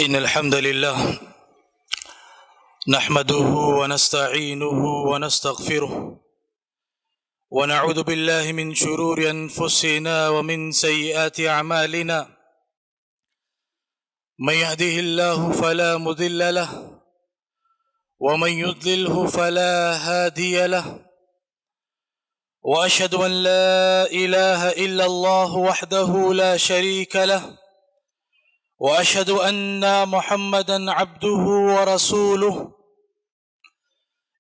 إن الحمد لله نحمده ونستعينه ونستغفره ونعوذ بالله من شرور أنفسنا ومن سيئات أعمالنا. من يهده الله فلا مضل له ومن يضلله فلا هادي له، وأشهد أن لا إله إلا الله وحده لا شريك له، وأشهد أن محمدًا عبده ورسوله.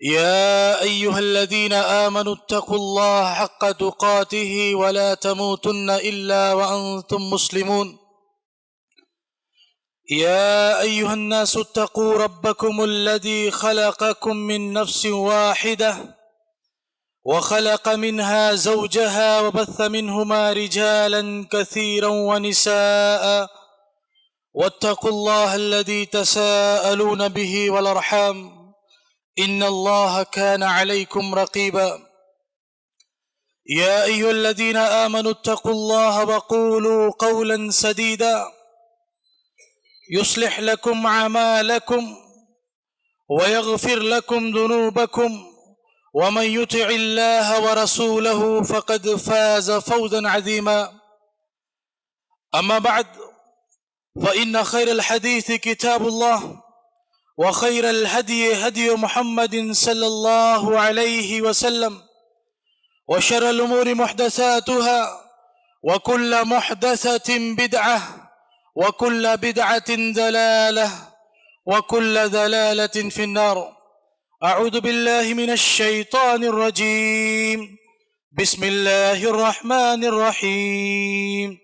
يا أيها الذين آمنوا اتقوا الله حق تقاته ولا تموتن إلا وأنتم مسلمون. يا أيها الناس اتقوا ربكم الذي خلقكم من نفس واحدة وخلق منها زوجها وبث منهما رجالا كثيرا ونساء، واتقوا الله الذي تساءلون به والأرحام إن الله كان عليكم رقيبا. يا أيها الذين آمنوا اتقوا الله وقولوا قولا سديدا يصلح لكم أعمالكم ويغفر لكم ذنوبكم، ومن يطع الله ورسوله فقد فاز فوزا عظيما. أما بعد، فإن خير الحديث كتاب الله، وخير الهدي هدي محمد صلى الله عليه وسلم، وشر الأمور محدثاتها، وكل محدثة بدعة، وكل بدعة ضلالة، وكل ضلالة في النار. أعوذ بالله من الشيطان الرجيم. بسم الله الرحمن الرحيم.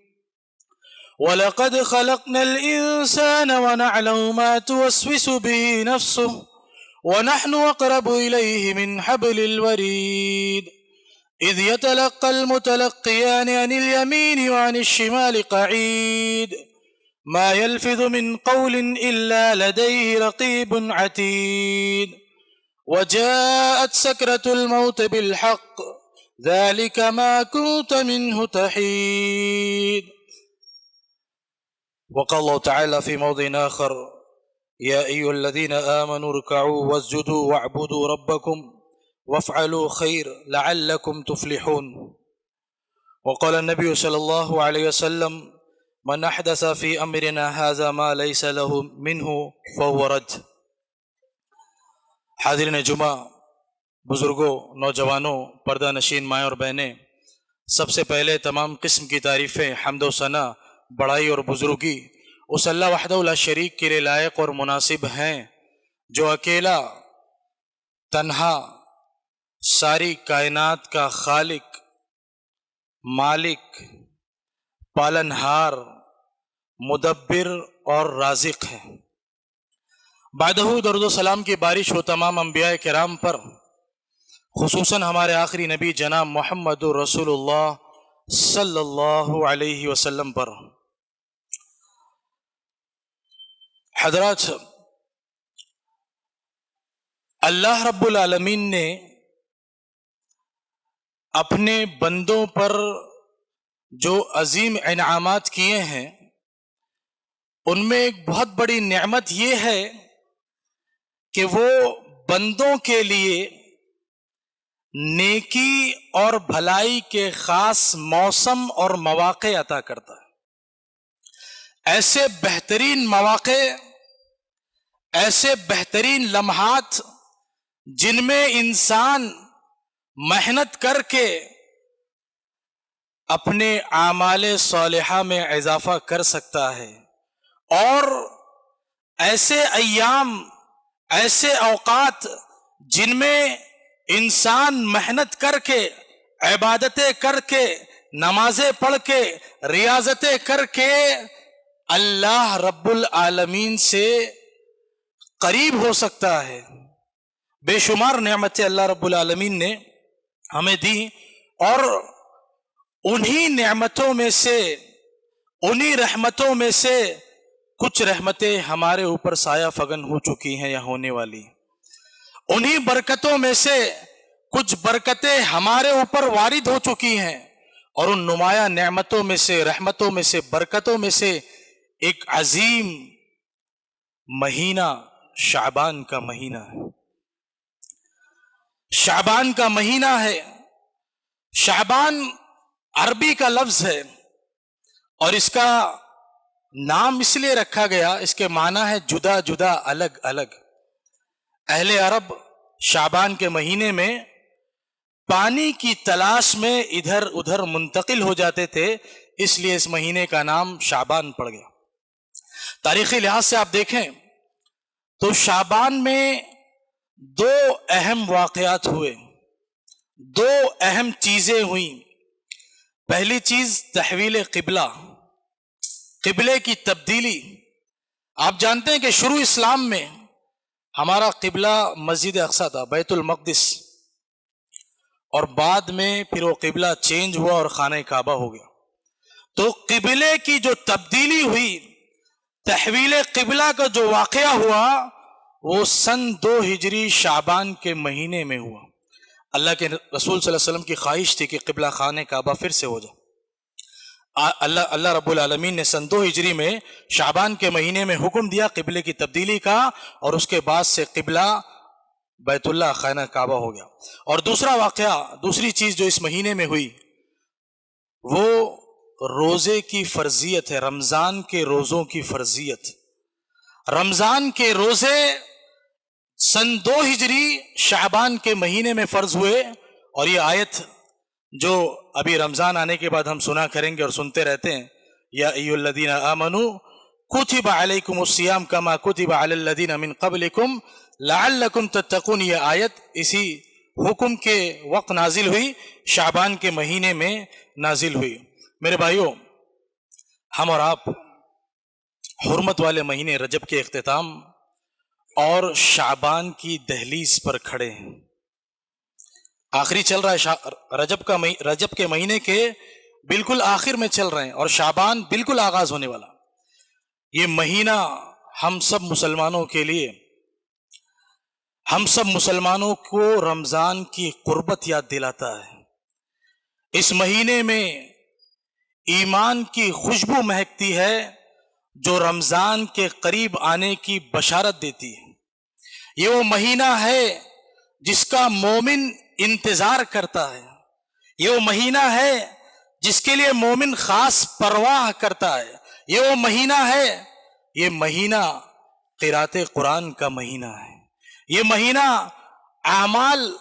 وَلَقَدْ خَلَقْنَا الْإِنسَانَ وَنَعْلَمُ مَا تُوَسْوِسُ بِهِ نَفْسُهُ وَنَحْنُ أَقْرَبُ إِلَيْهِ مِنْ حَبْلِ الْوَرِيدِ إِذْ يَتَلَقَّى الْمُتَلَقِّيَانِ عَنِ الْيَمِينِ وَعَنِ الشِّمَالِ قَعِيدٌ مَا يَلْفِظُ مِنْ قَوْلٍ إِلَّا لَدَيْهِ رَقِيبٌ عَتِيدٌ وَجَاءَتْ سَكْرَةُ الْمَوْتِ بِالْحَقِّ ذَلِكَ مَا كُنْتَ مِنْهُ تَحِيدُ. وقال الله تعالى في موضع آخر: يا أيها الذين آمنوا اركعوا واسجدوا واعبدوا ربكم وافعلوا خير لعلكم تفلحون. وقال النبي صلى الله عليه وسلم: من أحدث في أمرنا هذا ما ليس له منه فهو رد. حاضرین جمعہ، بزرگوں، نوجوانوں، پردہ نشین مائیں اور بہنیں، سب سے پہلے تمام قسم کی تعریفیں، حمد و ثنا، بڑائی اور بزرگی اس اللہ وحدہ لا شریک کے لیے لائق اور مناسب ہیں، جو اکیلا، تنہا، ساری کائنات کا خالق، مالک، پالنہار، مدبر اور رازق ہے۔ بعدہ درود و سلام کی بارش ہو تمام انبیاء کرام پر، خصوصاً ہمارے آخری نبی جناب محمد رسول اللہ صلی اللہ علیہ وسلم پر۔ حضرات، اللہ رب العالمین نے اپنے بندوں پر جو عظیم انعامات کیے ہیں، ان میں ایک بہت بڑی نعمت یہ ہے کہ وہ بندوں کے لیے نیکی اور بھلائی کے خاص موسم اور مواقع عطا کرتا ہے۔ ایسے بہترین مواقع، ایسے بہترین لمحات جن میں انسان محنت کر کے اپنے اعمال صالحہ میں اضافہ کر سکتا ہے، اور ایسے ایام، ایسے اوقات جن میں انسان محنت کر کے، عبادتیں کر کے، نمازیں پڑھ کے، ریاضتیں کر کے اللہ رب العالمین سے قریب ہو سکتا ہے۔ بے شمار نعمتیں اللہ رب العالمین نے ہمیں دی، اور انہی نعمتوں میں سے، انہی رحمتوں میں سے کچھ رحمتیں ہمارے اوپر سایہ فگن ہو چکی ہیں یا ہونے والی، انہی برکتوں میں سے کچھ برکتیں ہمارے اوپر وارد ہو چکی ہیں، اور ان نمایاں نعمتوں میں سے، رحمتوں میں سے، برکتوں میں سے ایک عظیم مہینہ شعبان کا مہینہ ہے. شعبان کا مہینہ ہے. شعبان عربی کا لفظ ہے اور اس کا نام اس لیے رکھا گیا، اس کے معنی ہے جدا جدا، الگ الگ. اہل عرب شعبان کے مہینے میں پانی کی تلاش میں ادھر ادھر منتقل ہو جاتے تھے، اس لیے اس مہینے کا نام شعبان پڑ گیا. تاریخی لحاظ سے آپ دیکھیں تو شعبان میں دو اہم واقعات ہوئے، دو اہم چیزیں ہوئیں. پہلی چیز تحویل قبلہ، قبلے کی تبدیلی. آپ جانتے ہیں کہ شروع اسلام میں ہمارا قبلہ مسجد اقصی تھا، بیت المقدس، اور بعد میں پھر وہ قبلہ چینج ہوا اور خانہ کعبہ ہو گیا. تو قبلے کی جو تبدیلی ہوئی، تحویل قبلہ کا جو واقعہ ہوا، وہ سن 2 ہجری شعبان کے مہینے میں ہوا. اللہ کے رسول صلی اللہ علیہ وسلم کی خواہش تھی کہ قبلہ خانہ کعبہ پھر سے ہو جائے. اللہ رب العالمین نے سن 2 ہجری میں شعبان کے مہینے میں حکم دیا قبلے کی تبدیلی کا، اور اس کے بعد سے قبلہ بیت اللہ خانہ کعبہ ہو گیا. اور دوسرا واقعہ، دوسری چیز جو اس مہینے میں ہوئی، وہ روزے کی فرضیت ہے، رمضان کے روزوں کی فرضیت. رمضان کے روزے سن 2 ہجری شعبان کے مہینے میں فرض ہوئے. اور یہ آیت جو ابھی رمضان آنے کے بعد ہم سنا کریں گے اور سنتے رہتے ہیں، یا ایھا الذین آمنوا کتب علیکم الصیام کما کتب علی الذین من قبلکم لعلکم تتقون، یہ آیت اسی حکم کے وقت نازل ہوئی، شعبان کے مہینے میں نازل ہوئی. میرے بھائیوں، ہم اور آپ حرمت والے مہینے رجب کے اختتام اور شعبان کی دہلیز پر کھڑے ہیں. آخری چل رہا ہے رجب کے مہینے کے بالکل آخر میں چل رہے ہیں، اور شعبان بالکل آغاز ہونے والا. یہ مہینہ ہم سب مسلمانوں کے لیے، ہم سب مسلمانوں کو رمضان کی قربت یاد دلاتا ہے. اس مہینے میں ایمان کی خوشبو مہکتی ہے جو رمضان کے قریب آنے کی بشارت دیتی ہے. یہ وہ مہینہ ہے جس کا مومن انتظار کرتا ہے. یہ وہ مہینہ ہے جس کے لیے مومن خاص پرواہ کرتا ہے. یہ وہ مہینہ ہے، یہ مہینہ قرأت قرآن کا مہینہ ہے. یہ مہینہ اعمال،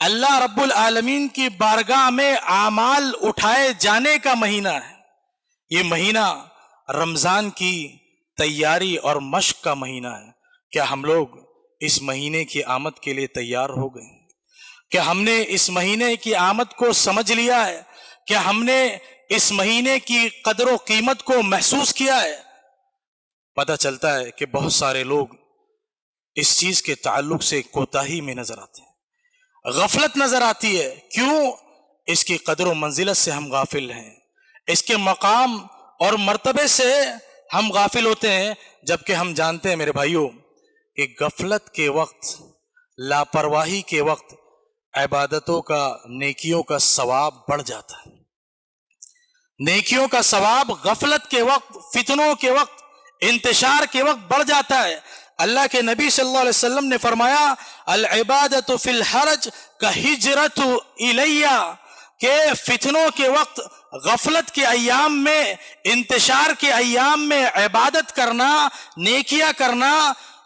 اللہ رب العالمین کی بارگاہ میں اعمال اٹھائے جانے کا مہینہ ہے. یہ مہینہ رمضان کی تیاری اور مشق کا مہینہ ہے. کیا ہم لوگ اس مہینے کی آمد کے لیے تیار ہو گئے؟ کیا ہم نے اس مہینے کی آمد کو سمجھ لیا ہے؟ کیا ہم نے اس مہینے کی قدر و قیمت کو محسوس کیا ہے؟ پتہ چلتا ہے کہ بہت سارے لوگ اس چیز کے تعلق سے کوتاہی میں نظر آتے ہیں، غفلت نظر آتی ہے. کیوں؟ اس کی قدر و منزلت سے ہم غافل ہیں، اس کے مقام اور مرتبے سے ہم غافل ہوتے ہیں. جبکہ ہم جانتے ہیں میرے بھائیوں کہ غفلت کے وقت، لاپرواہی کے وقت عبادتوں کا، نیکیوں کا ثواب بڑھ جاتا ہے. نیکیوں کا ثواب غفلت کے وقت، فتنوں کے وقت، انتشار کے وقت بڑھ جاتا ہے. اللہ کے نبی صلی اللہ علیہ وسلم نے فرمایا العبادت فی الحرج کہجرت الیہ، کہ فتنوں کے وقت، غفلت کے ایام میں، انتشار کے ایام میں عبادت کرنا، نیکیاں کرنا،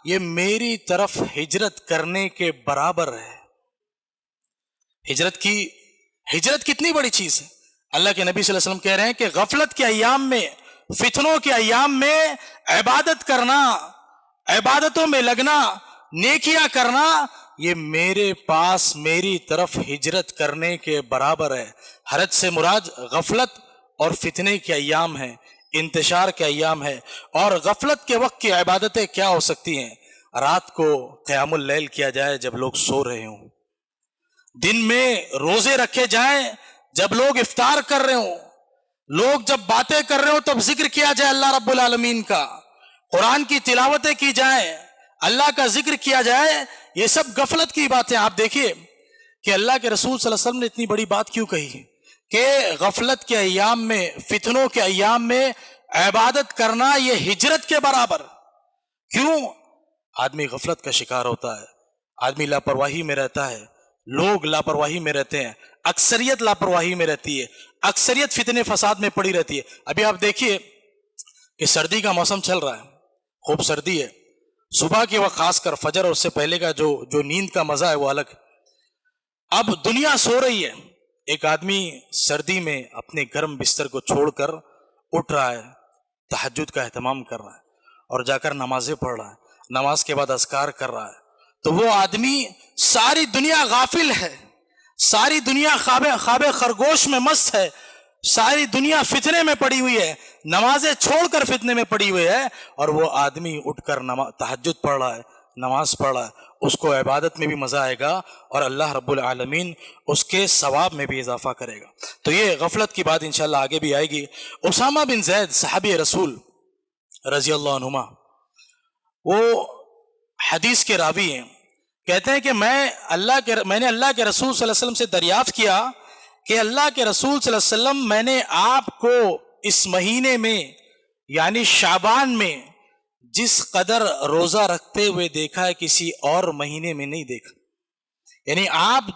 یہ میری طرف ہجرت کرنے کے برابر ہے. ہجرت کتنی بڑی چیز ہے. اللہ کے نبی صلی اللہ علیہ وسلم کہہ رہے ہیں کہ غفلت کے ایام میں، فتنوں کے ایام میں عبادت کرنا، عبادتوں میں لگنا، نیکیاں کرنا، یہ میرے پاس میری طرف ہجرت کرنے کے برابر ہے. حرج سے مراد غفلت اور فتنے کے ایام ہیں، انتشار کے ایام ہے. اور غفلت کے وقت کی عبادتیں کیا ہو سکتی ہیں؟ رات کو قیام اللیل کیا جائے جب لوگ سو رہے ہوں، دن میں روزے رکھے جائیں جب لوگ افطار کر رہے ہوں، لوگ جب باتیں کر رہے ہوں تب ذکر کیا جائے اللہ رب العالمین کا، قرآن کی تلاوتیں کی جائیں، اللہ کا ذکر کیا جائے. یہ سب غفلت کی باتیں. آپ دیکھیے کہ اللہ کے رسول صلی اللہ علیہ وسلم نے اتنی بڑی بات کیوں کہی کہ غفلت کے ایام میں، فتنوں کے ایام میں عبادت کرنا یہ ہجرت کے برابر. کیوں؟ آدمی غفلت کا شکار ہوتا ہے، آدمی لاپرواہی میں رہتا ہے، لوگ لاپرواہی میں رہتے ہیں، اکثریت لاپرواہی میں رہتی ہے، اکثریت فتنے فساد میں پڑی رہتی ہے۔ ابھی آپ دیکھیے کہ سردی کا موسم چل رہا ہے، خوب سردی ہے، صبح کے وقت خاص کر فجر اور اس سے پہلے کا جو نیند کا مزہ ہے وہ الگ۔ اب دنیا سو رہی ہے، ایک آدمی سردی میں اپنے گرم بستر کو چھوڑ کر اٹھ رہا ہے، تہجد کا اہتمام کر رہا ہے اور جا کر نمازیں پڑھ رہا ہے، نماز کے بعد اذکار کر رہا ہے، تو وہ آدمی ساری دنیا غافل ہے، ساری دنیا خواب خرگوش میں مست ہے، ساری دنیا فتنے میں پڑی ہوئی ہے، نمازیں چھوڑ کر فتنے میں پڑی ہوئی ہے، اور وہ آدمی اٹھ کر تہجد پڑھ رہا ہے، نماز پڑھ رہا ہے، اس کو عبادت میں بھی مزہ آئے گا اور اللہ رب العالمین اس کے ثواب میں بھی اضافہ کرے گا۔ تو یہ غفلت کی بات انشاءاللہ آگے بھی آئے گی۔ اسامہ بن زید صحابی رسول رضی اللہ عنہما، وہ حدیث کے راوی ہیں، کہتے ہیں کہ میں نے اللہ کے رسول صلی اللہ علیہ وسلم سے دریافت کیا کہ اللہ کے رسول صلی اللہ علیہ وسلم، میں نے آپ کو اس مہینے میں یعنی شعبان میں جس قدر روزہ رکھتے ہوئے دیکھا ہے کسی اور مہینے میں نہیں دیکھا، یعنی آپ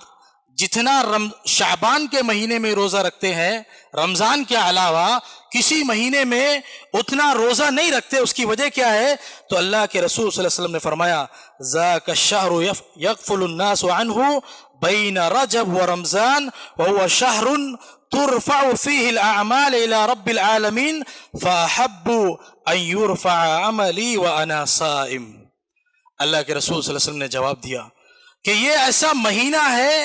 جتنا شعبان کے مہینے میں روزہ رکھتے ہیں رمضان کے علاوہ کسی مہینے میں اتنا روزہ نہیں رکھتے۔ اس کی وجہ کیا ہے؟ تو اللہ کے رسول صلی اللہ علیہ وسلم نے فرمایا ذاک الشہر یغفل الناس عنہ بین رجب و رمضان وهو شہر ترفع فیہ الاعمال الى رب العالمین فاحب ان یرفع عملی وانا صائم۔ اللہ کے رسول صلی اللہ علیہ وسلم نے جواب دیا کہ یہ ایسا مہینہ ہے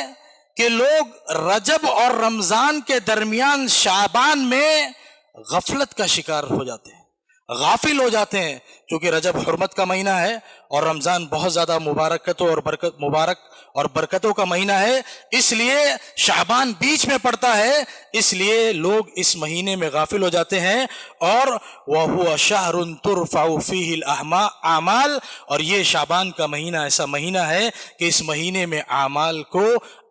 کہ لوگ رجب اور رمضان کے درمیان شعبان میں غفلت کا شکار ہو جاتے ہیں، غافل ہو جاتے ہیں، کیونکہ رجب حرمت کا مہینہ ہے اور رمضان بہت زیادہ مبارکتوں اور برکتوں کا مہینہ ہے، اس لیے شعبان بیچ میں پڑتا ہے، اس لیے لوگ اس مہینے میں غافل ہو جاتے ہیں۔ اور وَهُوَ شَهْرٌ تُرْفَعُ فِيهِ الْأَعْمَالِ، اور یہ شعبان کا مہینہ ایسا مہینہ ہے کہ اس مہینے میں اعمال کو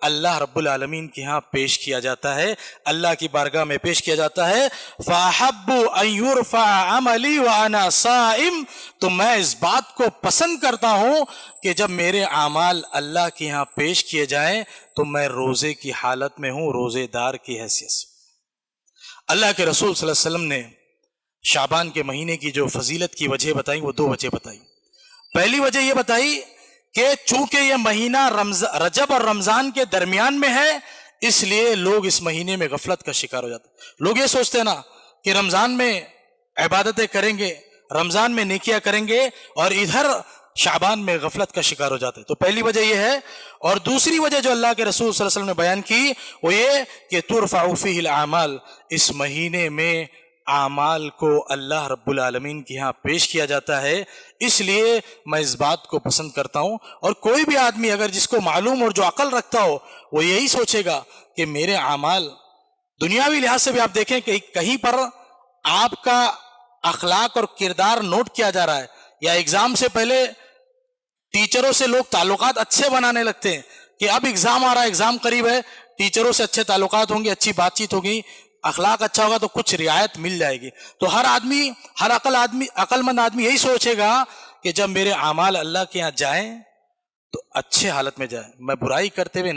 اللہ رب العالمین کے ہاں پیش کیا جاتا ہے، اللہ کی بارگاہ میں پیش کیا جاتا ہے۔ فَأَحَبُّ أَن يُرْفَعَ عَمَلِي وَأَنَا صَائِمٌ، تو میں اس بات کو پسند کرتا ہوں کہ جب میرے اعمال اللہ کے ہاں پیش کیے جائیں تو میں روزے کی حالت میں ہوں، روزے دار کی حیثیت سے۔ اللہ کے رسول صلی اللہ علیہ وسلم نے شعبان کے مہینے کی جو فضیلت کی وجہ بتائی وہ دو وجہ بتائی۔ پہلی وجہ یہ بتائی کہ چونکہ یہ مہینہ رجب اور رمضان کے درمیان میں ہے، اس لیے لوگ اس مہینے میں غفلت کا شکار ہو جاتے ہیں۔ لوگ یہ سوچتے ہیں نا کہ رمضان میں عبادتیں کریں گے، رمضان میں نیکیاں کریں گے، اور ادھر شعبان میں غفلت کا شکار ہو جاتے ہیں۔ تو پہلی وجہ یہ ہے، اور دوسری وجہ جو اللہ کے رسول صلی اللہ علیہ وسلم نے بیان کی وہ یہ کہ ترفع فیہ الاعمال، اس مہینے میں اعمال کو اللہ رب العالمین کے ہاں پیش کیا جاتا ہے، اس لیے میں اس بات کو پسند کرتا ہوں۔ اور کوئی بھی آدمی اگر جس کو معلوم اور جو عقل رکھتا ہو وہ یہی سوچے گا کہ میرے اعمال دنیاوی لحاظ سے بھی آپ دیکھیں کہ کہیں پر آپ کا اخلاق اور کردار نوٹ کیا جا رہا ہے، یا ایگزام سے پہلے ٹیچروں سے لوگ تعلقات اچھے بنانے لگتے ہیں کہ اب ایگزام آ رہا ہے، ایگزام قریب ہے، ٹیچروں سے اچھے تعلقات ہوں گے، اچھی بات چیت ہوگی، اخلاق اچھا ہوگا تو کچھ رعایت مل جائے گی۔ تو ہر عقل مند آدمی یہی سوچے گا کہ جب میرے اعمال اللہ کے یہاں جائیں تو اچھے حالت میں جائیں، میں برائی کرتے ہوئے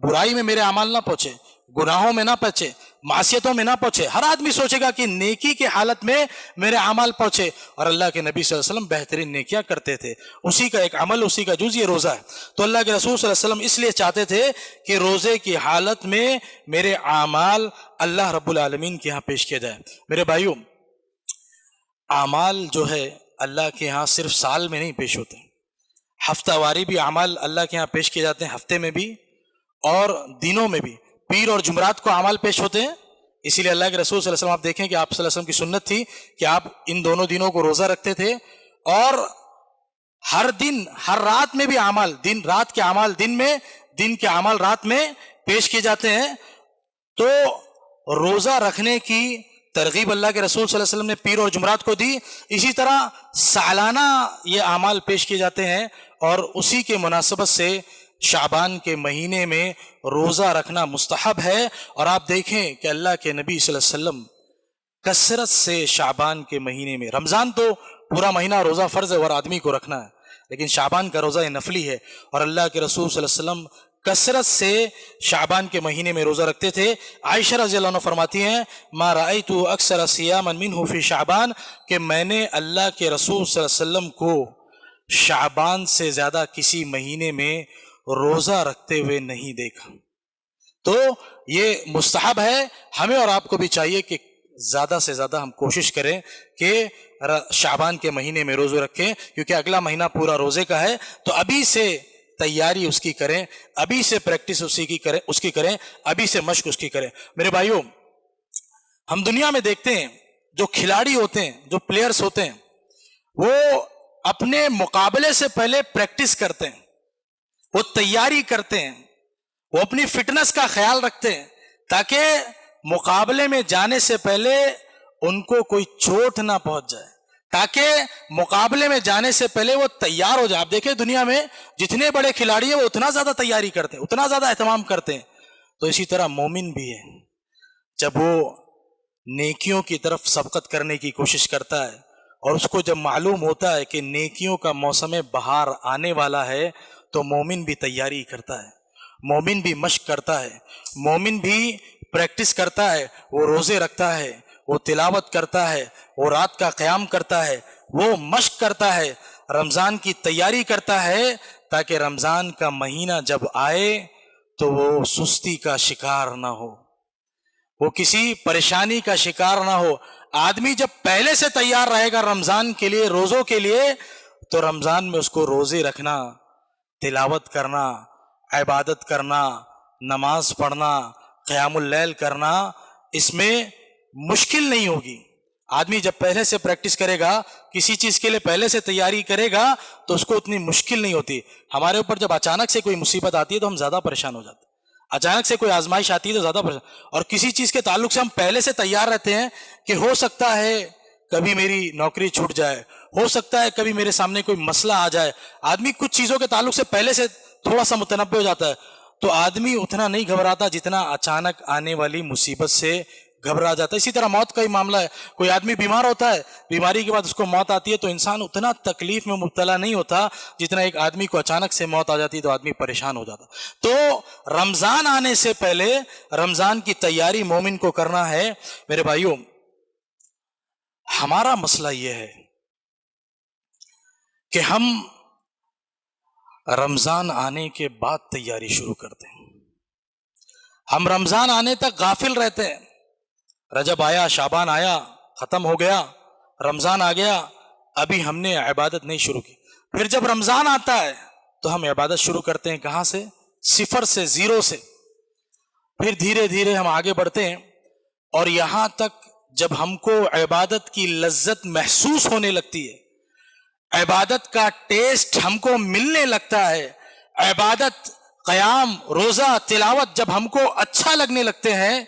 برائی میں میرے اعمال نہ پہنچے، گناہوں میں نہ پہنچے، معصیتوں میں نہ پہنچے۔ ہر آدمی سوچے گا کہ نیکی کے حالت میں میرے اعمال پہنچے، اور اللہ کے نبی صلی اللہ علیہ وسلم بہترین نیکیاں کرتے تھے، اسی کا ایک عمل، اسی کا جز یہ روزہ ہے۔ تو اللہ کے رسول صلی اللہ علیہ وسلم اس لیے چاہتے تھے کہ روزے کی حالت میں میرے اعمال اللہ رب العالمین کے ہاں پیش کیا جائے۔ میرے بھائیوں، اعمال جو ہے اللہ کے ہاں صرف سال میں نہیں پیش ہوتے، ہفتہ واری بھی اعمال اللہ کے ہاں پیش کیے جاتے ہیں، ہفتے میں بھی اور دنوں میں بھی۔ پیر اور جمعرات کو اعمال پیش ہوتے ہیں، اسی لیے اللہ کے رسول صلی اللہ علیہ وسلم آپ دیکھیں کہ آپ صلی اللہ علیہ وسلم کی سنت تھی کہ آپ ان دونوں دنوں کو روزہ رکھتے تھے، اور ہر دن ہر رات میں بھی اعمال، دن رات کے اعمال دن میں، دن کے اعمال رات میں پیش کیے جاتے ہیں۔ تو روزہ رکھنے کی ترغیب اللہ کے رسول صلی اللہ علیہ وسلم نے پیر اور جمعرات کو دی، اسی طرح سالانہ یہ اعمال پیش کیے جاتے ہیں، اور اسی کے مناسبت سے شعبان کے مہینے میں روزہ رکھنا مستحب ہے۔ اور آپ دیکھیں کہ اللہ کے نبی صلی اللہ علیہ وسلم کثرت سے شعبان کے مہینے میں، رمضان تو پورا مہینہ روزہ فرض ہے اور آدمی کو رکھنا ہے، لیکن شعبان کا روزہ نفلی ہے، اور اللہ کے رسول صلی اللہ علیہ وسلم کثرت سے شعبان کے مہینے میں روزہ رکھتے تھے۔ عائشہ رضی اللہ عنہ فرماتی ہیں ما رأیت اکثر صیاما منہ فی شعبان، کہ میں نے اللہ کے رسول صلی اللہ علیہ وسلم کو شعبان سے زیادہ کسی مہینے میں روزہ رکھتے ہوئے نہیں دیکھا۔ تو یہ مستحب ہے، ہمیں اور آپ کو بھی چاہیے کہ زیادہ سے زیادہ ہم کوشش کریں کہ شعبان کے مہینے میں روزے رکھیں، کیونکہ اگلا مہینہ پورا روزے کا ہے، تو ابھی سے تیاری اس کی کریں، ابھی سے پریکٹس اس کی کریں، ابھی سے مشق اس کی کریں۔ میرے بھائیوں، ہم دنیا میں دیکھتے ہیں جو کھلاڑی ہوتے ہیں، جو پلیئرز ہوتے ہیں، وہ اپنے مقابلے سے پہلے پریکٹس کرتے ہیں، وہ تیاری کرتے ہیں، وہ اپنی فٹنس کا خیال رکھتے ہیں تاکہ مقابلے میں جانے سے پہلے ان کو کوئی چوٹ نہ پہنچ جائے، تاکہ مقابلے میں جانے سے پہلے وہ تیار ہو جائے۔ آپ دیکھیں دنیا میں جتنے بڑے کھلاڑی ہیں وہ اتنا زیادہ تیاری کرتے ہیں، اتنا زیادہ اہتمام کرتے ہیں، تو اسی طرح مومن بھی ہے، جب وہ نیکیوں کی طرف سبقت کرنے کی کوشش کرتا ہے اور اس کو جب معلوم ہوتا ہے کہ نیکیوں کا موسم بہار آنے والا ہے، تو مومن بھی تیاری کرتا ہے، مومن بھی مشق کرتا ہے، مومن بھی پریکٹس کرتا ہے، وہ روزے رکھتا ہے، وہ تلاوت کرتا ہے، وہ رات کا قیام کرتا ہے، وہ مشق کرتا ہے، رمضان کی تیاری کرتا ہے، تاکہ رمضان کا مہینہ جب آئے تو وہ سستی کا شکار نہ ہو، وہ کسی پریشانی کا شکار نہ ہو۔ آدمی جب پہلے سے تیار رہے گا رمضان کے لیے، روزوں کے لیے، تو رمضان میں اس کو روزے رکھنا، تلاوت کرنا، عبادت کرنا، نماز پڑھنا، قیام اللیل کرنا، اس میں مشکل نہیں ہوگی۔ آدمی جب پہلے سے پریکٹس کرے گا، کسی چیز کے لیے پہلے سے تیاری کرے گا، تو اس کو اتنی مشکل نہیں ہوتی۔ ہمارے اوپر جب اچانک سے کوئی مصیبت آتی ہے تو ہم زیادہ پریشان ہو جاتے ہیں، اچانک سے کوئی آزمائش آتی ہے تو زیادہ پریشان، اور کسی چیز کے تعلق سے ہم پہلے سے تیار رہتے ہیں کہ ہو سکتا ہے کبھی میری نوکری چھوٹ جائے، ہو سکتا ہے کبھی میرے سامنے کوئی مسئلہ آ جائے، آدمی کچھ چیزوں کے تعلق سے پہلے سے تھوڑا سا متنبع ہو جاتا ہے، تو آدمی اتنا نہیں گھبراتا جتنا اچانک آنے والی مصیبت سے گھبرا جاتا ہے۔ اسی طرح موت کا ہی معاملہ ہے، کوئی آدمی بیمار ہوتا ہے، بیماری کے بعد اس کو موت آتی ہے تو انسان اتنا تکلیف میں مبتلا نہیں ہوتا جتنا ایک آدمی کو اچانک سے موت آ جاتی ہے تو آدمی پریشان ہو جاتا۔ تو رمضان آنے سے پہلے رمضان کی تیاری مومن کو کرنا ہے۔ میرے بھائیوں، ہمارا مسئلہ یہ ہے کہ ہم رمضان آنے کے بعد تیاری شروع کرتے ہیں، ہم رمضان آنے تک غافل رہتے ہیں، رجب آیا، شعبان آیا، ختم ہو گیا، رمضان آ گیا، ابھی ہم نے عبادت نہیں شروع کی۔ پھر جب رمضان آتا ہے تو ہم عبادت شروع کرتے ہیں، کہاں سے؟ صفر سے، زیرو سے۔ پھر دھیرے دھیرے ہم آگے بڑھتے ہیں، اور یہاں تک جب ہم کو عبادت کی لذت محسوس ہونے لگتی ہے، عبادت کا ٹیسٹ ہم کو ملنے لگتا ہے، عبادت، قیام، روزہ، تلاوت جب ہم کو اچھا لگنے لگتے ہیں،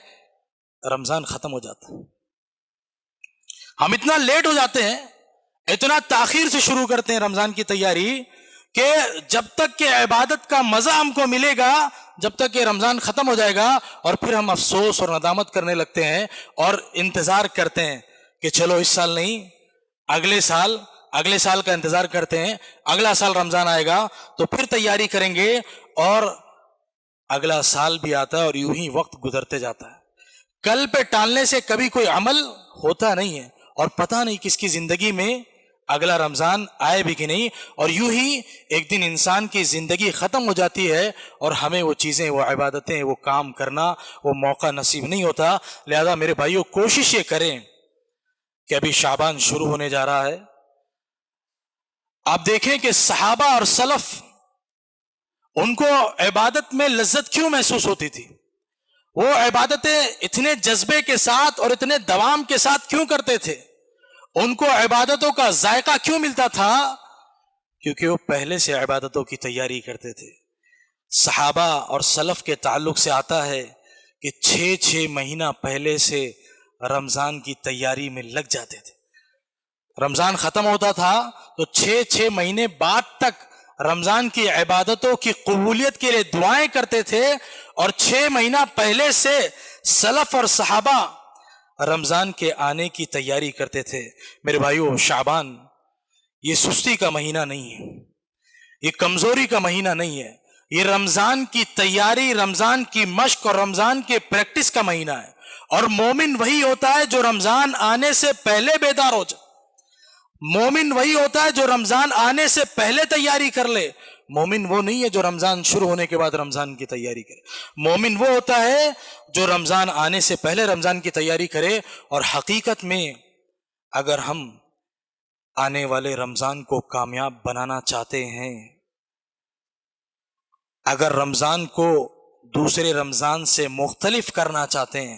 رمضان ختم ہو جاتا ہے۔ ہم اتنا لیٹ ہو جاتے ہیں، اتنا تاخیر سے شروع کرتے ہیں رمضان کی تیاری، کہ جب تک کہ عبادت کا مزہ ہم کو ملے گا، جب تک کہ رمضان ختم ہو جائے گا، اور پھر ہم افسوس اور ندامت کرنے لگتے ہیں اور انتظار کرتے ہیں کہ چلو اس سال نہیں، اگلے سال کا انتظار کرتے ہیں، اگلا سال رمضان آئے گا تو پھر تیاری کریں گے، اور اگلا سال بھی آتا ہے اور یوں ہی وقت گزرتے جاتا ہے۔ کل پہ ٹالنے سے کبھی کوئی عمل ہوتا نہیں ہے، اور پتہ نہیں کس کی زندگی میں اگلا رمضان آئے بھی کہ نہیں، اور یوں ہی ایک دن انسان کی زندگی ختم ہو جاتی ہے اور ہمیں وہ چیزیں، وہ عبادتیں، وہ کام کرنا، وہ موقع نصیب نہیں ہوتا۔ لہذا میرے بھائیوں، کوشش یہ کریں کہ ابھی شعبان شروع ہونے جا رہا ہے، آپ دیکھیں کہ صحابہ اور سلف، ان کو عبادت میں لذت کیوں محسوس ہوتی تھی؟ وہ عبادتیں اتنے جذبے کے ساتھ اور اتنے دوام کے ساتھ کیوں کرتے تھے؟ ان کو عبادتوں کا ذائقہ کیوں ملتا تھا؟ کیونکہ وہ پہلے سے عبادتوں کی تیاری کرتے تھے۔ صحابہ اور سلف کے تعلق سے آتا ہے کہ 6 مہینہ پہلے سے رمضان کی تیاری میں لگ جاتے تھے۔ رمضان ختم ہوتا تھا تو 6 مہینے بعد تک رمضان کی عبادتوں کی قبولیت کے لیے دعائیں کرتے تھے، اور 6 مہینہ پہلے سے سلف اور صحابہ رمضان کے آنے کی تیاری کرتے تھے۔ میرے بھائیوں، شعبان یہ سستی کا مہینہ نہیں ہے، یہ کمزوری کا مہینہ نہیں ہے، یہ رمضان کی تیاری، رمضان کی مشق اور رمضان کے پریکٹس کا مہینہ ہے۔ اور مومن وہی ہوتا ہے جو رمضان آنے سے پہلے بیدار ہو جائے، مومن وہی ہوتا ہے جو رمضان آنے سے پہلے تیاری کر لے۔ مومن وہ نہیں ہے جو رمضان شروع ہونے کے بعد رمضان کی تیاری کرے، مومن وہ ہوتا ہے جو رمضان آنے سے پہلے رمضان کی تیاری کرے۔ اور حقیقت میں اگر ہم آنے والے رمضان کو کامیاب بنانا چاہتے ہیں، اگر رمضان کو دوسرے رمضان سے مختلف کرنا چاہتے ہیں،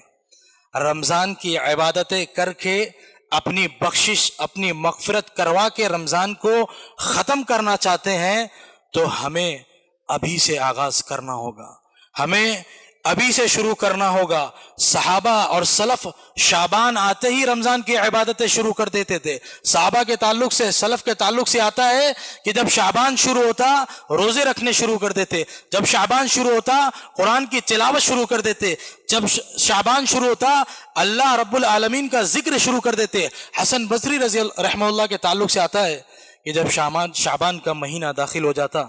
رمضان کی عبادتیں کر کے اپنی بخشش، اپنی مغفرت کروا کے رمضان کو ختم کرنا چاہتے ہیں، تو ہمیں ابھی سے آغاز کرنا ہوگا، ہمیں ابھی سے شروع کرنا ہوگا۔ صحابہ اور سلف شعبان آتے ہی رمضان کی عبادتیں شروع کر دیتے تھے۔ صحابہ کے تعلق سے، سلف کے تعلق سے آتا ہے کہ جب شعبان شروع ہوتا روزے رکھنے شروع کر دیتے، جب شعبان شروع ہوتا قرآن کی تلاوت شروع کر دیتے، جب شعبان شروع ہوتا اللہ رب العالمین کا ذکر شروع کر دیتے۔ حسن بصری رحمہ اللہ کے تعلق سے آتا ہے کہ جب شعبان کا مہینہ داخل ہو جاتا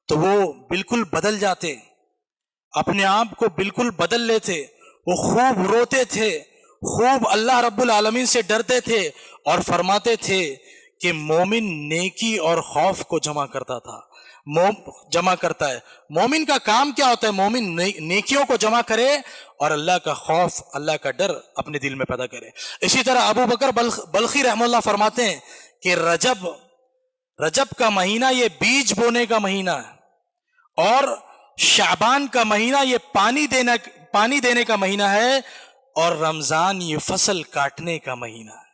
تو وہ بالکل بدل جاتے، اپنے آپ کو بالکل بدل لیتے، وہ خوب روتے تھے، خوب اللہ رب العالمین سے ڈرتے تھے، اور فرماتے تھے کہ مومن نیکی اور خوف کو جمع کرتا تھا، جمع کرتا ہے۔ مومن کا کام کیا ہوتا ہے؟ مومن نیکیوں کو جمع کرے اور اللہ کا خوف، اللہ کا ڈر اپنے دل میں پیدا کرے۔ اسی طرح ابو بکر بلخی رحمہ اللہ فرماتے ہیں کہ رجب کا مہینہ یہ بیج بونے کا مہینہ ہے، اور شعبان کا مہینہ یہ پانی دینے کا مہینہ ہے، اور رمضان یہ فصل کاٹنے کا مہینہ ہے۔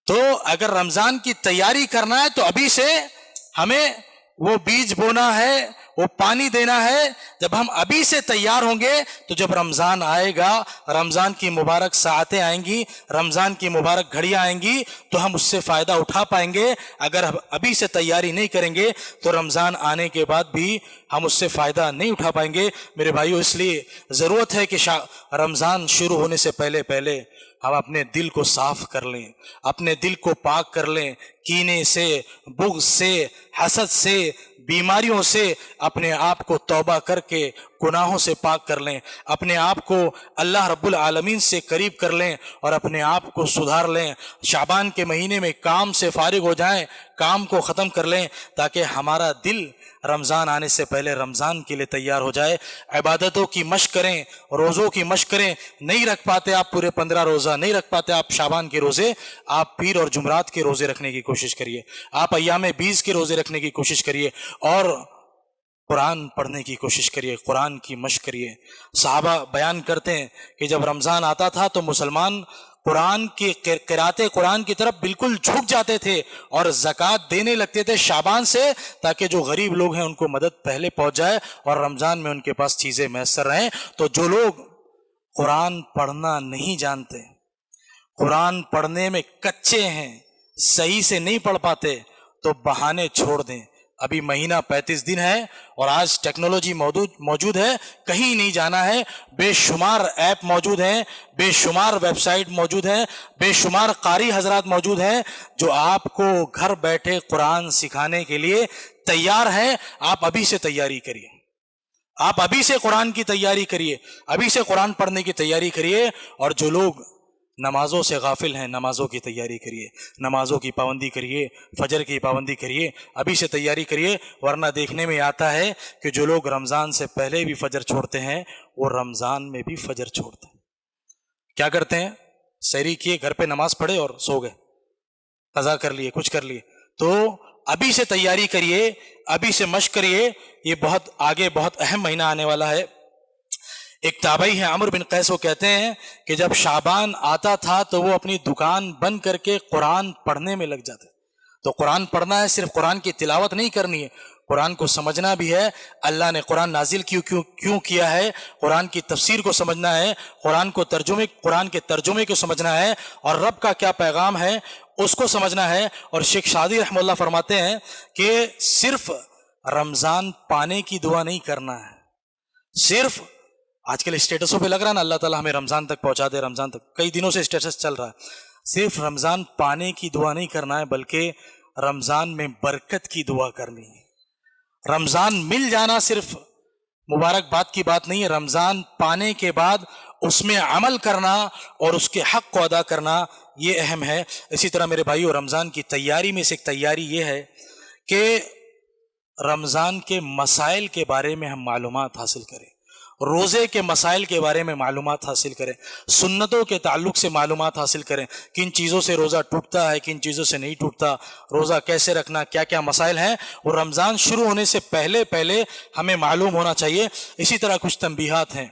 تو اگر رمضان کی تیاری کرنا ہے تو ابھی سے ہمیں وہ بیج بونا ہے، وہ پانی دینا ہے۔ جب ہم ابھی سے تیار ہوں گے تو جب رمضان آئے گا، رمضان کی مبارک ساعتیں آئیں گی، رمضان کی مبارک گھڑیاں آئیں گی، تو ہم اس سے فائدہ اٹھا پائیں گے۔ اگر ہم ابھی سے تیاری نہیں کریں گے تو رمضان آنے کے بعد بھی ہم اس سے فائدہ نہیں اٹھا پائیں گے۔ میرے بھائیو، اس لیے ضرورت ہے کہ رمضان شروع ہونے سے پہلے ہم اپنے دل کو صاف کر لیں، اپنے دل کو پاک کر لیں، کینے سے، بغض سے، حسد سے، بیماریوں سے اپنے آپ کو توبہ کر کے گناہوں سے پاک کر لیں، اپنے آپ کو اللہ رب العالمین سے قریب کر لیں اور اپنے آپ کو سدھار لیں۔ شعبان کے مہینے میں کام سے فارغ ہو جائیں، کام کو ختم کر لیں، تاکہ ہمارا دل رمضان آنے سے پہلے رمضان کے لیے تیار ہو جائے۔ عبادتوں کی مشق کریں، روزوں کی مشق کریں۔ نہیں رکھ پاتے آپ پورے 15 روزہ، نہیں رکھ پاتے آپ شعبان کے روزے، آپ پیر اور جمعرات کے روزے رکھنے کی کوشش کریے، آپ ایام 20 کے روزے رکھنے کی کوشش کریے، اور قرآن پڑھنے کی کوشش کریے، قرآن کی مشق کریے۔ صحابہ بیان کرتے ہیں کہ جب رمضان آتا تھا تو مسلمان قرآن کی قرأت قرآن کی طرف بالکل جھک جاتے تھے اور زکوٰۃ دینے لگتے تھے شعبان سے، تاکہ جو غریب لوگ ہیں ان کو مدد پہلے پہنچ جائے اور رمضان میں ان کے پاس چیزیں میسر رہیں۔ تو جو لوگ قرآن پڑھنا نہیں جانتے، قرآن پڑھنے میں کچے ہیں، صحیح سے نہیں پڑھ پاتے، تو بہانے چھوڑ دیں۔ ابھی مہینہ 35 دن ہے اور آج ٹیکنالوجی موجود ہے، کہیں نہیں جانا ہے، بے شمار ایپ موجود ہیں، بے شمار ویب سائٹ موجود ہیں، بے شمار قاری حضرات موجود ہیں جو آپ کو گھر بیٹھے قرآن سکھانے کے لیے تیار ہیں۔ آپ ابھی سے تیاری کریے، آپ ابھی سے قرآن کی تیاری کریے، ابھی سے قرآن پڑھنے کی تیاری کریے۔ اور جو لوگ نمازوں سے غافل ہیں، نمازوں کی تیاری کریے، نمازوں کی پابندی کریے، فجر کی پابندی کریے، ابھی سے تیاری کریے، ورنہ دیکھنے میں آتا ہے کہ جو لوگ رمضان سے پہلے بھی فجر چھوڑتے ہیں وہ رمضان میں بھی فجر چھوڑتے ہیں۔ کیا کرتے ہیں؟ سحری کیے، گھر پہ نماز پڑھے اور سو گئے، قضا کر لیے، کچھ کر لیے۔ تو ابھی سے تیاری کریے، ابھی سے مشق کریے، یہ بہت آگے بہت اہم مہینہ آنے والا ہے۔ ایک تابعی ہے عمرو بن قیس، وہ کہتے ہیں کہ جب شعبان آتا تھا تو وہ اپنی دکان بند کر کے قرآن پڑھنے میں لگ جاتے۔ تو قرآن پڑھنا ہے، صرف قرآن کی تلاوت نہیں کرنی ہے، قرآن کو سمجھنا بھی ہے، اللہ نے قرآن نازل کیوں کیا ہے، قرآن کی تفسیر کو سمجھنا ہے، قرآن کے ترجمے کو سمجھنا ہے، اور رب کا کیا پیغام ہے اس کو سمجھنا ہے۔ اور شیخ شادی رحمہ اللہ فرماتے ہیں کہ صرف رمضان پانے کی دعا نہیں کرنا ہے، صرف آج کل اسٹیٹسوں پہ لگ رہا ہے نا اللہ تعالیٰ ہمیں رمضان تک پہنچا دے، رمضان تک کئی دنوں سے اسٹیٹس چل رہا ہے، صرف رمضان پانے کی دعا نہیں کرنا ہے، بلکہ رمضان میں برکت کی دعا کرنی ہے، رمضان مل جانا صرف مبارک بات کی بات نہیں ہے، رمضان پانے کے بعد اس میں عمل کرنا اور اس کے حق کو ادا کرنا یہ اہم ہے۔ اسی طرح میرے بھائیو، رمضان کی تیاری میں سے ایک تیاری یہ ہے کہ رمضان کے مسائل کے بارے میں ہم معلومات حاصل کریں، روزے کے مسائل کے بارے میں معلومات حاصل کریں، سنتوں کے تعلق سے معلومات حاصل کریں، کن چیزوں سے روزہ ٹوٹتا ہے، کن چیزوں سے نہیں ٹوٹتا، روزہ کیسے رکھنا، کیا کیا مسائل ہیں، اور رمضان شروع ہونے سے پہلے ہمیں معلوم ہونا چاہیے۔ اسی طرح کچھ تنبیہات ہیں۔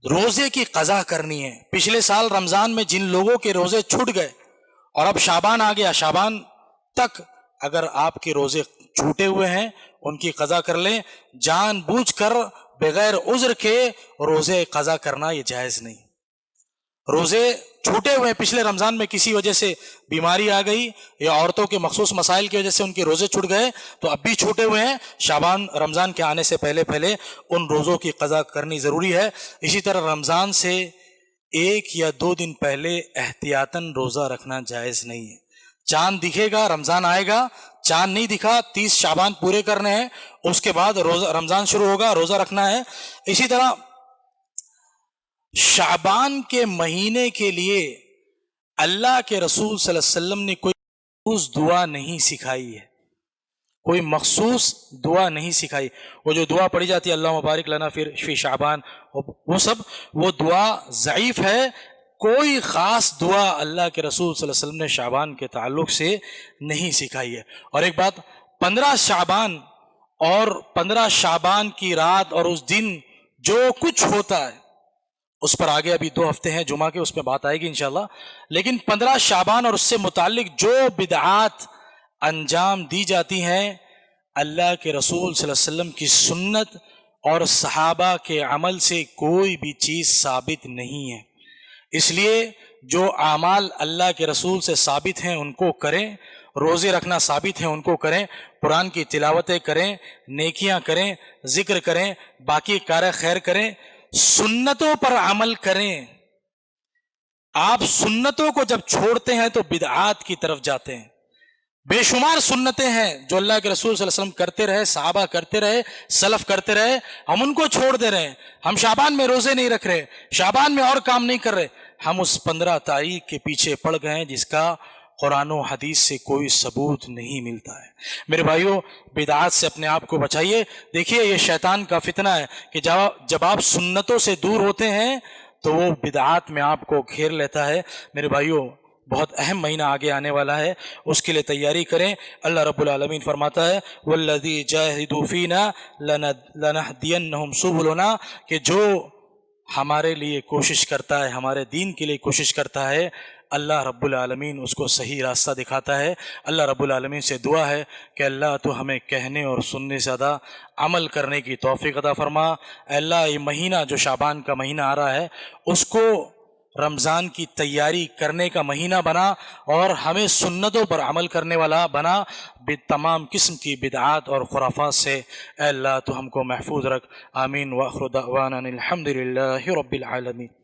روزے کی قضا کرنی ہے۔ پچھلے سال رمضان میں جن لوگوں کے روزے چھوٹ گئے اور اب شعبان آ گیا، شعبان تک اگر آپ کے روزے چھوٹے ہوئے ہیں ان کی قضا کر لیں۔ جان بوجھ کر بغیر عذر کے روزے قضا کرنا یہ جائز نہیں۔ روزے چھوٹے ہوئے پچھلے رمضان میں کسی وجہ سے بیماری آ گئی یا عورتوں کے مخصوص مسائل کی وجہ سے ان کے روزے چھوٹ گئے تو اب بھی چھوٹے ہوئے ہیں، شعبان رمضان کے آنے سے پہلے ان روزوں کی قضا کرنی ضروری ہے۔ اسی طرح رمضان سے 1 یا 2 دن پہلے احتیاطاً روزہ رکھنا جائز نہیں ہے۔ چاند دکھے گا، رمضان آئے گا، چاند نہیں دکھا، 30 شعبان پورے کرنے ہیں، اس کے بعد روزہ رمضان شروع ہوگا، روزہ رکھنا ہے۔ اسی طرح شعبان کے مہینے کے لیے اللہ کے رسول صلی اللہ علیہ وسلم نے کوئی مخصوص دعا نہیں سکھائی ہے، کوئی مخصوص دعا نہیں سکھائی۔ وہ جو دعا پڑھی جاتی ہے اللہ مبارک لنا فی شعبان، وہ دعا ضعیف ہے۔ کوئی خاص دعا اللہ کے رسول صلی اللہ علیہ وسلم نے شعبان کے تعلق سے نہیں سکھائی ہے۔ اور ایک بات، 15 شعبان اور 15 شعبان کی رات اور اس دن جو کچھ ہوتا ہے اس پر آگے ابھی 2 ہفتے ہیں جمعہ کے، اس پہ بات آئے گی انشاءاللہ، لیکن 15 شعبان اور اس سے متعلق جو بدعات انجام دی جاتی ہیں، اللہ کے رسول صلی اللہ علیہ وسلم کی سنت اور صحابہ کے عمل سے کوئی بھی چیز ثابت نہیں ہے۔ اس لیے جو اعمال اللہ کے رسول سے ثابت ہیں ان کو کریں، روزے رکھنا ثابت ہیں ان کو کریں، قرآن کی تلاوتیں کریں، نیکیاں کریں، ذکر کریں، باقی کار خیر کریں، سنتوں پر عمل کریں۔ آپ سنتوں کو جب چھوڑتے ہیں تو بدعات کی طرف جاتے ہیں۔ بے شمار سنتیں ہیں جو اللہ کے رسول صلی اللہ علیہ وسلم کرتے رہے، صحابہ کرتے رہے، سلف کرتے رہے، ہم ان کو چھوڑ دے رہے ہیں۔ ہم شعبان میں روزے نہیں رکھ رہے، شعبان میں اور کام نہیں کر رہے، ہم اس 15 تاریخ کے پیچھے پڑ گئے ہیں جس کا قرآن و حدیث سے کوئی ثبوت نہیں ملتا ہے۔ میرے بھائیوں، بدعات سے اپنے آپ کو بچائیے۔ دیکھیے یہ شیطان کا فتنہ ہے کہ جب آپ سنتوں سے دور ہوتے ہیں تو وہ بدعات میں آپ کو گھیر لیتا ہے۔ میرے بھائیوں، بہت اہم مہینہ آگے آنے والا ہے، اس کے لیے تیاری کریں۔ اللہ رب العالمین فرماتا ہے وَالَّذِي جَاهِدُوا فِينَا لَنَهْدِيَنَّهُمْ سُبُلَنَا، کہ جو ہمارے لیے کوشش کرتا ہے، ہمارے دین کے لیے کوشش کرتا ہے، اللہ رب العالمین اس کو صحیح راستہ دکھاتا ہے۔ اللہ رب العالمین سے دعا ہے کہ اللہ تو ہمیں کہنے اور سننے سے زیادہ عمل کرنے کی توفیق عطا فرما۔ اے اللہ، یہ مہینہ جو شعبان کا مہینہ آ رہا ہے اس کو رمضان کی تیاری کرنے کا مہینہ بنا اور ہمیں سنتوں پر عمل کرنے والا بنا، تمام قسم کی بدعات اور خرافات سے اے اللہ تو ہم کو محفوظ رکھ۔ آمین۔ وآخر دعوانا الحمد للہ رب العالمین۔